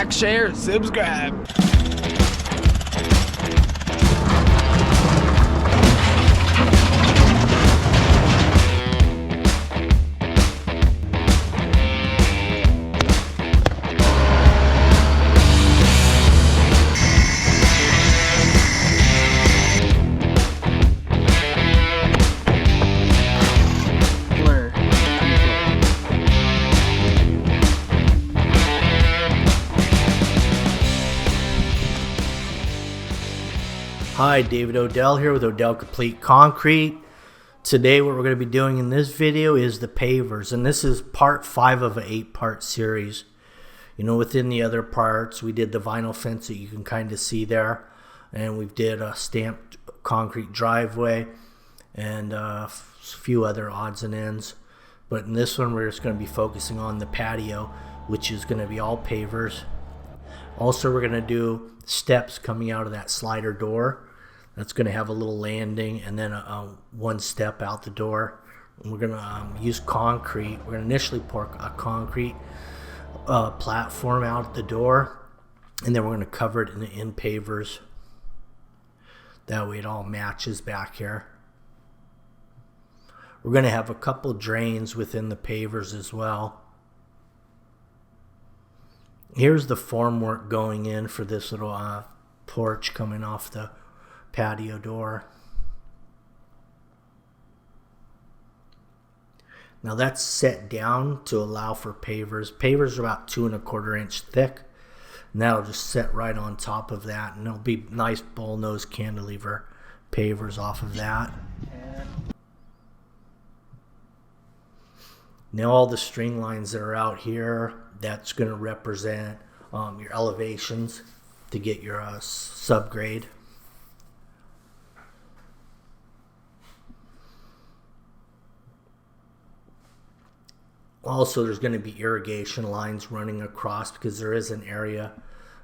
like, share, subscribe. Hi, David Odell here with Odell Complete Concrete. Today what we're going to be doing in this video is the pavers, and this is part 5 of an 8-part series. You know, within the other parts we did the vinyl fence that you can kind of see there, and we did a stamped concrete driveway and a few other odds and ends. But in this one we're just going to be focusing on the patio, which is going to be all pavers. Also, we're going to do steps coming out of that slider door. That's going to have a little landing and then one step out the door. And we're going to use concrete. We're going to initially pour a concrete platform out the door, and then we're going to cover it in pavers. That way it all matches back here. We're going to have a couple drains within the pavers as well. Here's the formwork going in for this little porch coming off the patio door. Now that's set down to allow for pavers. Pavers are about 2 1/4 inch thick, and that'll just set right on top of that, and there'll be nice bull nose cantilever pavers off of that. Now all the string lines that are out here, that's going to represent your elevations to get your subgrade. Also, there's going to be irrigation lines running across because there is an area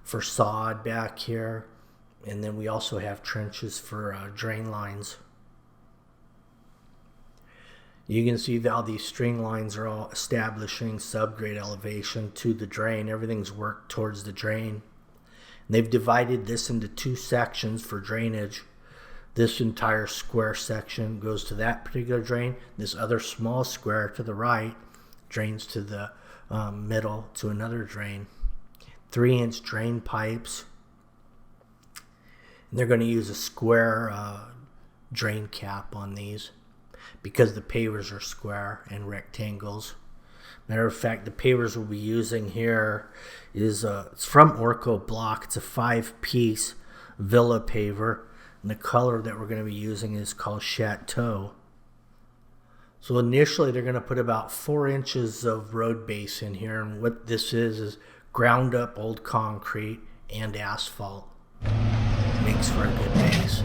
for sod back here. And then we also have trenches for drain lines. You can see how these string lines are all establishing subgrade elevation to the drain. Everything's worked towards the drain. And they've divided this into 2 sections for drainage. This entire square section goes to that particular drain. This other small square to the right drains to the middle to another drain. 3-inch drain pipes. And they're going to use a square drain cap on these, because the pavers are square and rectangles. Matter of fact, the pavers we'll be using here is it's from Orco Block. It's a 5-piece villa paver, and the color that we're going to be using is called Chateau. So initially they're going to put about 4 inches of road base in here, and what this is ground up old concrete and asphalt. Makes for a good base.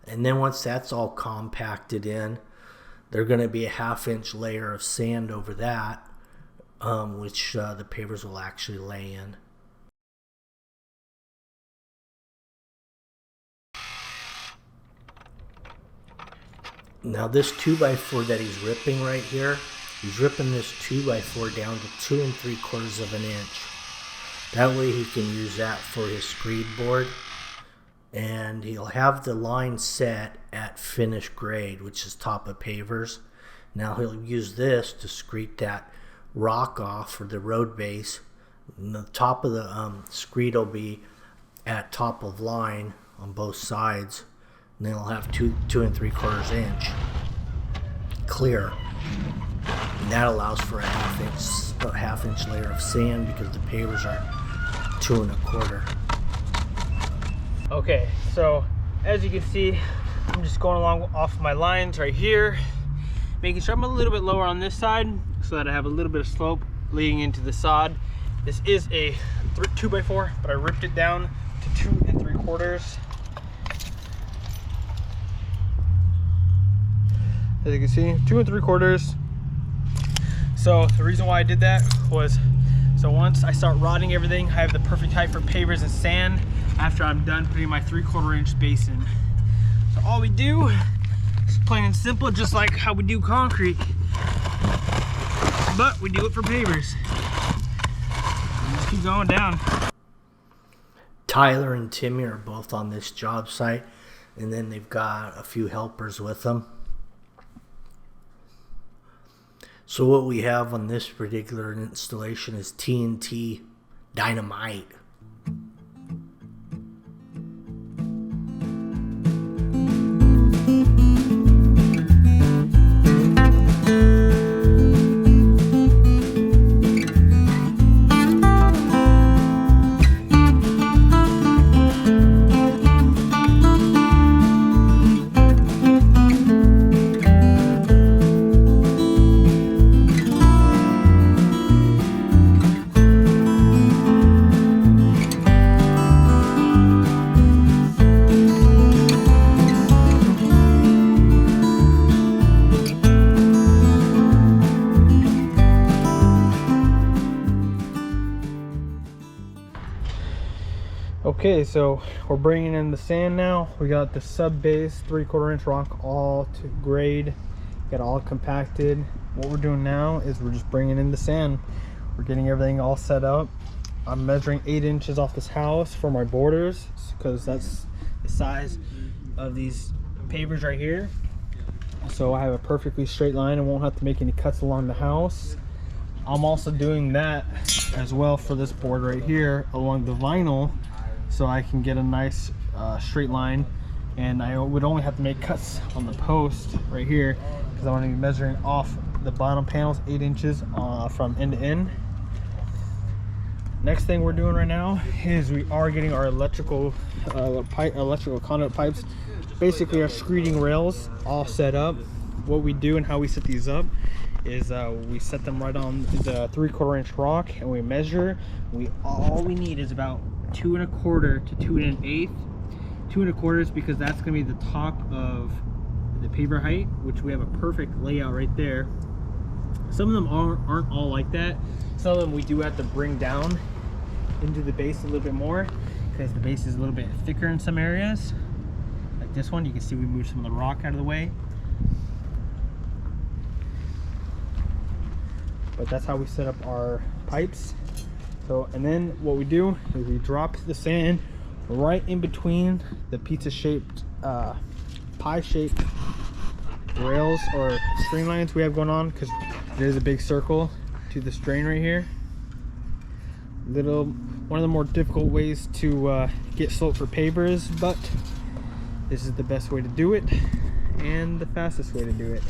And then once that's all compacted in, there's going to be a 1/2-inch layer of sand over that, which the pavers will actually lay in. Now this 2x4 that he's ripping right here, he's ripping this 2x4 down to 2 3/4 of an inch. That way he can use that for his screed board. And he'll have the line set at finished grade, which is top of pavers. Now he'll use this to screed that rock off for the road base. And the top of the screed will be at top of line on both sides. And then he'll have 2 3/4 inch clear. And that allows for a 1/2 inch layer of sand because the pavers are 2 1/4. Okay, so as you can see, I'm just going along off my lines right here, making sure I'm a little bit lower on this side so that I have a little bit of slope leading into the sod. This is a 2x4, but I ripped it down to 2 3/4. As you can see, 2 3/4. So the reason why I did that was So once I start rodding everything, I have the perfect height for pavers and sand after I'm done putting my 3/4 inch basin. So all we do is plain and simple, just like how we do concrete, but we do it for pavers. And just keep going down. Tyler and Timmy are both on this job site, and then they've got a few helpers with them. So what we have on this particular installation is TNT dynamite. Okay, so we're bringing in the sand now. We got the sub base 3/4 inch rock all to grade, got all compacted. What we're doing now is we're just bringing in the sand. We're getting everything all set up. I'm measuring 8 inches off this house for my borders because that's the size of these pavers right here. So I have a perfectly straight line and won't have to make any cuts along the house. I'm also doing that as well for this board right here along the vinyl, so I can get a nice straight line, and I would only have to make cuts on the post right here because I want to be measuring off the bottom panels 8 inches from end to end. Next thing we're doing right now is we are getting our electrical conduit pipes, basically our screeding rails, all set up. What we do and how we set these up is we set them right on the 3/4 inch rock, and we measure. All we need is about 2 1/4 to 2 1/8. 2 1/4 is because that's going to be the top of the paver height, which we have a perfect layout right there. Some of them aren't all like that. Some of them we do have to bring down into the base a little bit more because the base is a little bit thicker in some areas. Like this one, you can see we moved some of the rock out of the way. But that's how we set up our pipes. So, and then what we do is we drop the sand right in between the pizza shaped, pie shaped rails or string lines we have going on, because there's a big circle to this drain right here. One of the more difficult ways to get slope for pavers, but this is the best way to do it and the fastest way to do it.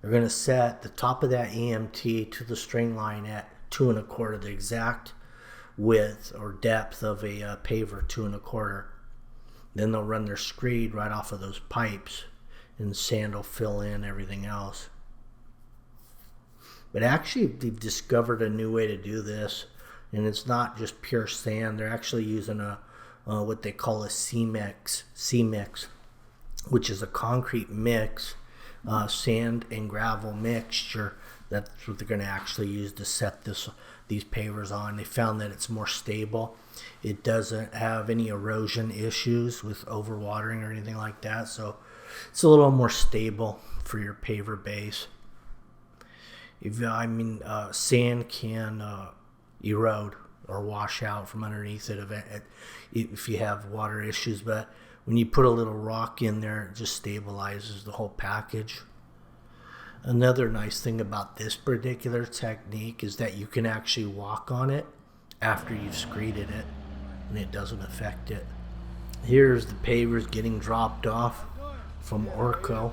They're going to set the top of that EMT to the string line at 2 1/4, the exact width or depth of a paver, 2 1/4. Then they'll run their screed right off of those pipes, and the sand will fill in everything else. But actually, they've discovered a new way to do this, and it's not just pure sand. They're actually using a what they call a C-mix, which is a concrete mix, sand and gravel mixture. That's what they're going to actually use to set these pavers on. They found that it's more stable. It doesn't have any erosion issues with overwatering or anything like that, so it's a little more stable for your paver base. Sand can erode or wash out from underneath it if you have water issues, but when you put a little rock in there, it just stabilizes the whole package. Another nice thing about this particular technique is that you can actually walk on it after you've screeded it, and it doesn't affect it. Here's the pavers getting dropped off from Orco.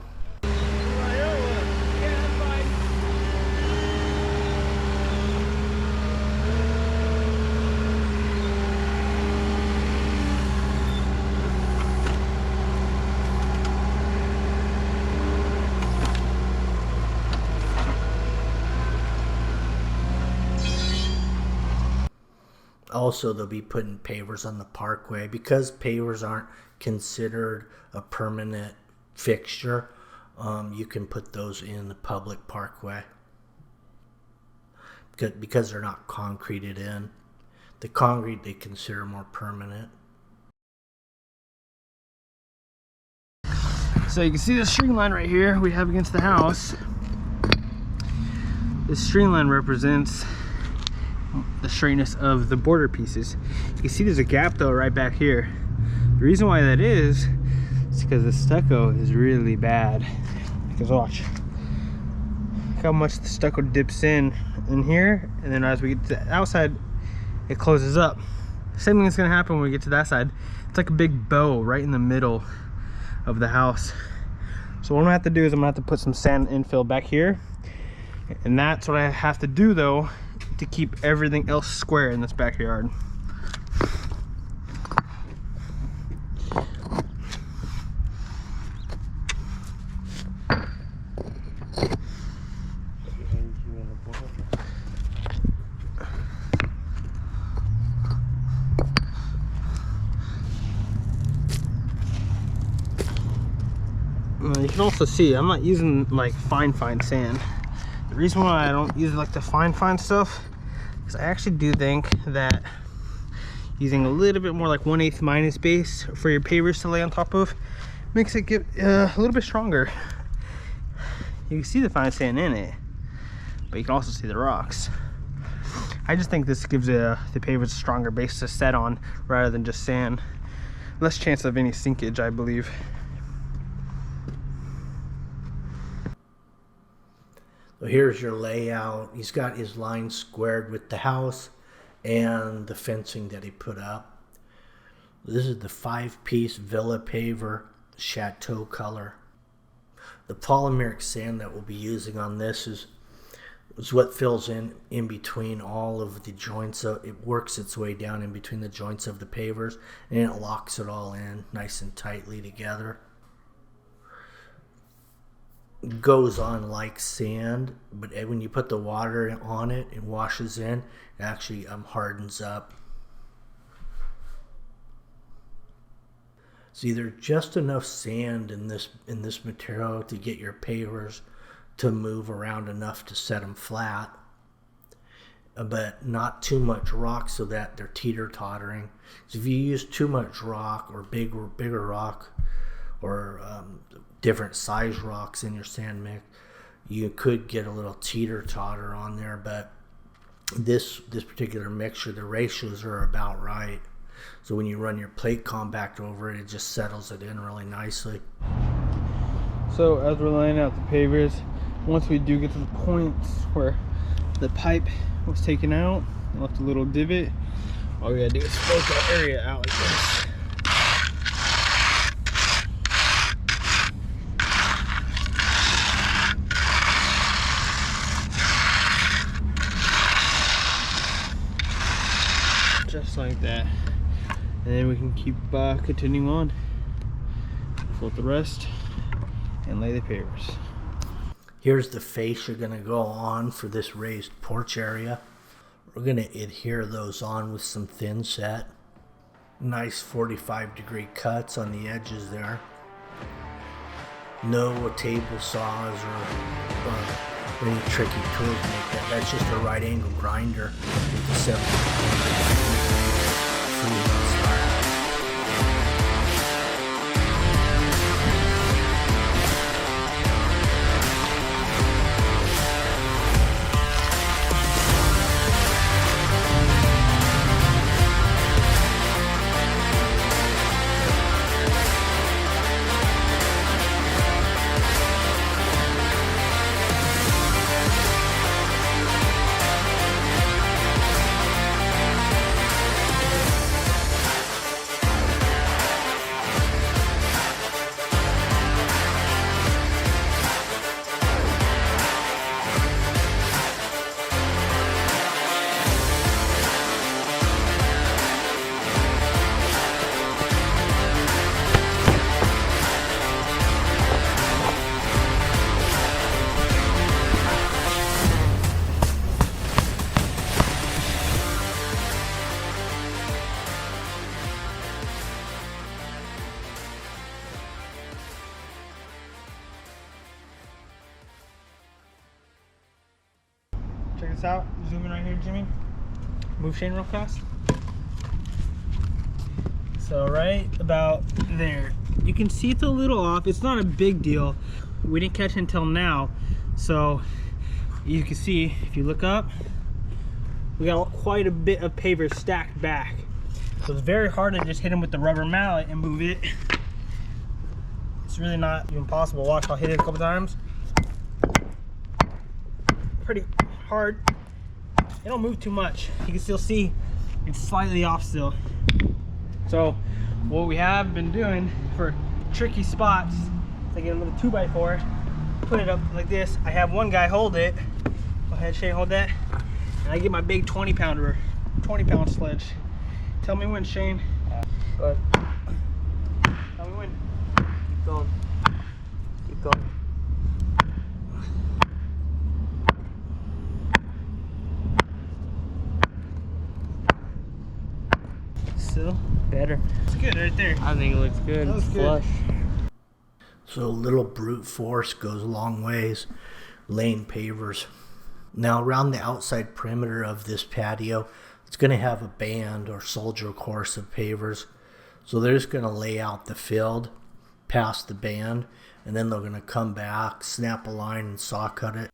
Also, they'll be putting pavers on the parkway because pavers aren't considered a permanent fixture. You can put those in the public parkway because they're not concreted in. The concrete they consider more permanent. So you can see the string line right here we have against the house. This string line represents the straightness of the border pieces. You can see there's a gap though right back here. The reason why that is because the stucco is really bad. Because watch. Look how much the stucco dips in here, and then as we get to the outside, it closes up. Same thing is gonna happen when we get to that side. It's like a big bow right in the middle of the house. So what I'm gonna have to do is I'm gonna have to put some sand infill back here, and that's what I have to do though to keep everything else square in this backyard. You can also see I'm not using like fine sand. The reason why I don't use like the fine stuff is I actually do think that using a little bit more like 1/8 minus base for your pavers to lay on top of makes it get a little bit stronger. You can see the fine sand in it, but you can also see the rocks. I just think this gives the pavers a stronger base to set on rather than just sand. Less chance of any sinkage, I believe. So here's your layout. He's got his lines squared with the house and the fencing that he put up. This is the 5-piece Villa Paver Chateau color. The polymeric sand that we'll be using on this is what fills in between all of the joints. It works its way down in between the joints of the pavers, and it locks it all in nice and tightly together. Goes on like sand, but when you put the water on it, it washes in. It actually hardens up. See, there's just enough sand in this material to get your pavers to move around enough to set them flat, but not too much rock so that they're teeter-tottering. So if you use too much rock or bigger rock or different size rocks in your sand mix, you could get a little teeter-totter on there. But this particular mixture, the ratios are about right. So when you run your plate compactor over it, it just settles it in really nicely. So as we're laying out the pavers, once we do get to the points where the pipe was taken out and left a little divot, all we gotta do is poke that area out like this. Just like that, and then we can keep continuing on, float the rest, and lay the pavers. Here's the face you're going to go on for this raised porch area. We're going to adhere those on with some thin set. Nice 45-degree cuts on the edges there. No table saws or any tricky tools to make that. That's just a right angle grinder with the 7. this out. Zoom in right here, Jimmy. Move Shane real fast. So right about there. You can see it's a little off. It's not a big deal. We didn't catch it until now. So you can see, if you look up, we got quite a bit of paver stacked back. So it's very hard to just hit him with the rubber mallet and move it. It's really not even possible. Watch, I'll hit it a couple times. Pretty hard. It don't move too much. You can still see it's slightly off still. So what we have been doing for tricky spots is I get a little 2x4, put it up like this. I have one guy hold it. Go ahead, Shane, hold that. And I get my big 20-pound sledge. Tell me when, Shane. Go ahead. Tell me when. Keep going. Keep going. Still Better. it's good right there. I think it looks good. That was It's good. flush. So a little brute force goes a long ways, laying pavers. Now around the outside perimeter of this patio, it's going to have a band or soldier course of pavers. So they're just going to lay out the field past the band, and then they're going to come back, snap a line, and saw cut it.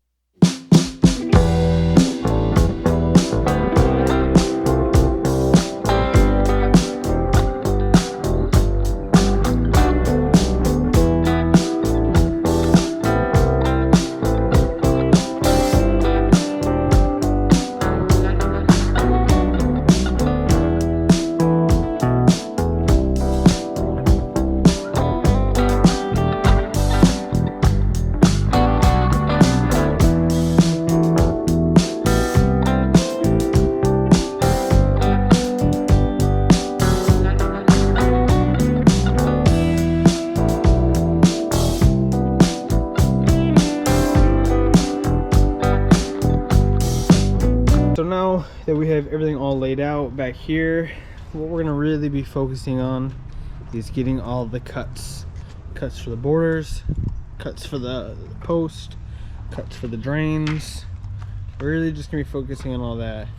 So now that we have everything all laid out back here, what we're gonna really be focusing on is getting all the cuts. Cuts for the borders, cuts for the post, cuts for the drains. We're really just gonna be focusing on all that.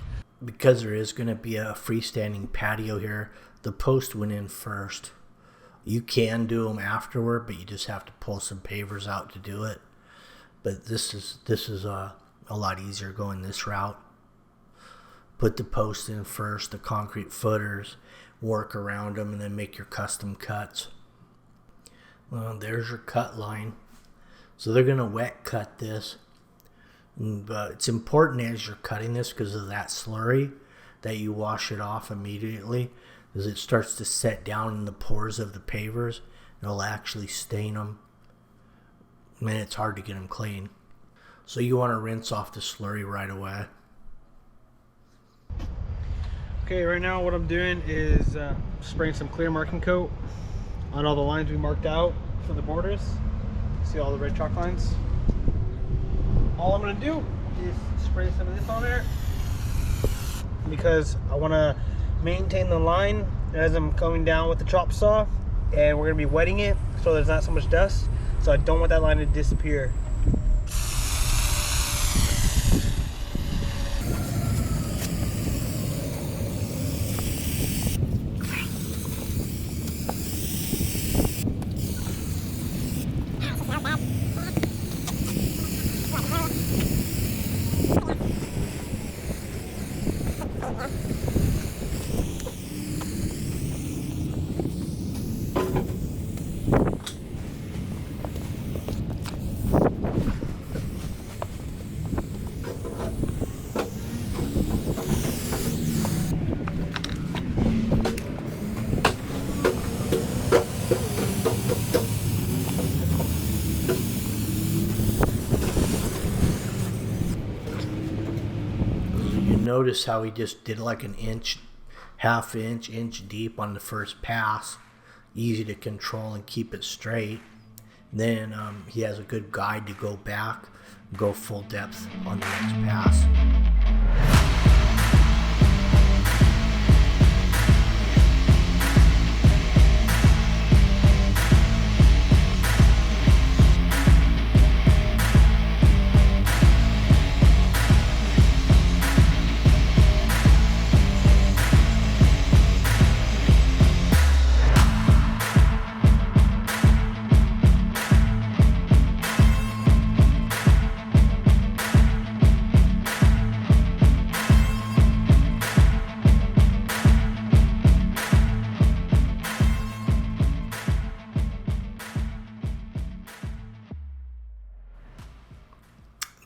Because there is going to be a freestanding patio here, the post went in first. You can do them afterward, but you just have to pull some pavers out to do it. But this is a lot easier going this route. Put the post in first, the concrete footers, work around them, and then make your custom cuts. Well, there's your cut line. So they're going to wet cut this. But it's important as you're cutting this, because of that slurry, that you wash it off immediately, because it starts to set down in the pores of the pavers. It'll actually stain them, and it's hard to get them clean. So you want to rinse off the slurry right away. Okay, right now what I'm doing is spraying some clear marking coat on all the lines we marked out for the borders. See all the red chalk lines? All I'm gonna do is spray some of this on there, because I wanna maintain the line as I'm coming down with the chop saw, and we're gonna be wetting it so there's not so much dust. So I don't want that line to disappear. Notice how he just did like an inch, half inch, inch deep on the first pass. Easy to control and keep it straight. Then he has a good guide to go back, go full depth on the next pass.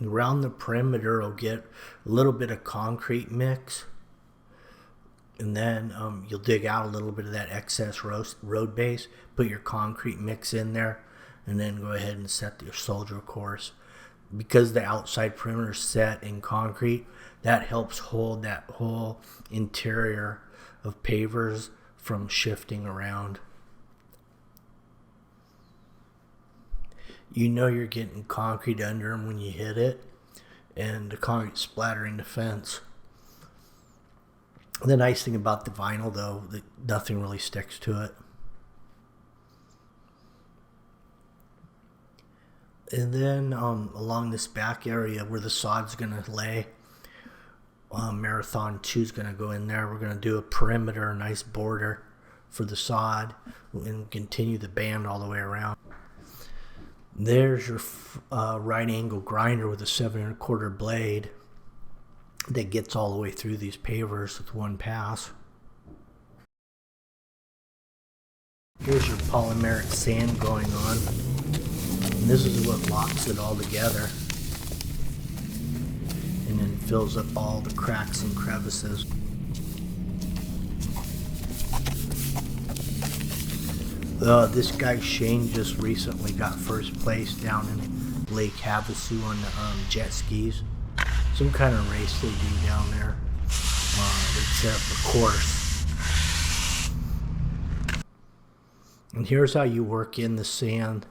Around the perimeter will get a little bit of concrete mix, and then you'll dig out a little bit of that excess road base, put your concrete mix in there, and then go ahead and set your soldier course. Because the outside perimeter is set in concrete, that helps hold that whole interior of pavers from shifting around. You know you're getting concrete under them when you hit it, and the concrete splattering the fence. The nice thing about the vinyl, though, that nothing really sticks to it. And then along this back area where the sod's going to lay, Marathon 2 is going to go in there. We're going to do a perimeter, a nice border for the sod, and continue the band all the way around. There's your right angle grinder with a 7 1/4 blade that gets all the way through these pavers with one pass. Here's your polymeric sand going on, and this is what locks it all together and then fills up all the cracks and crevices. This guy Shane just recently got first place down in Lake Havasu on the jet skis. Some kind of race they do down there. They set up a course. And here's how you work in the sand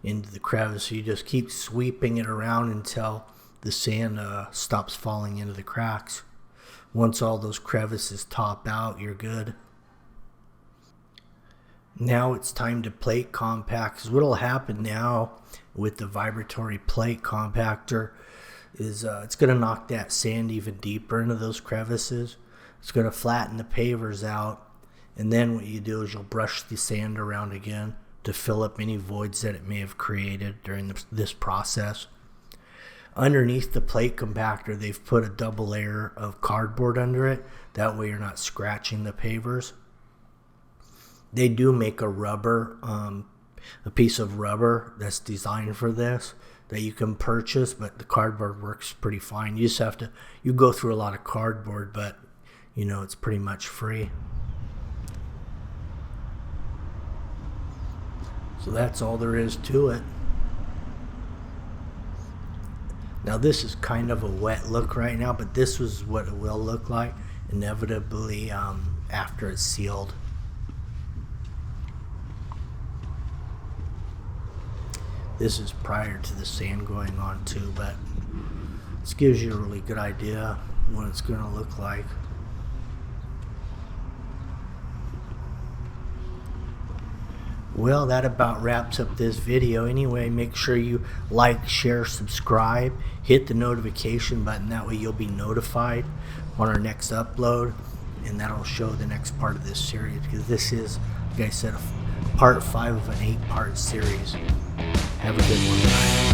into the crevice. You just keep sweeping it around until the sand stops falling into the cracks. Once all those crevices top out, you're good. Now it's time to plate compact. Because what'll happen now with the vibratory plate compactor is it's going to knock that sand even deeper into those crevices. It's going to flatten the pavers out, and then what you do is you'll brush the sand around again to fill up any voids that it may have created during this process. Underneath the plate compactor, they've put a double layer of cardboard under it. That way you're not scratching the pavers. They do make a piece of rubber that's designed for this that you can purchase, but the cardboard works pretty fine. You just have to, you go through a lot of cardboard, but you know, it's pretty much free. So that's all there is to it. Now this is kind of a wet look right now, but this is what it will look like inevitably after it's sealed. This is prior to the sand going on too, but this gives you a really good idea what it's going to look like. Well, that about wraps up this video. Anyway, make sure you like, share, subscribe, hit the notification button. That way you'll be notified on our next upload, and that'll show the next part of this series, because this is, like I said, part 5 of an 8-part series. Have a good one, guys.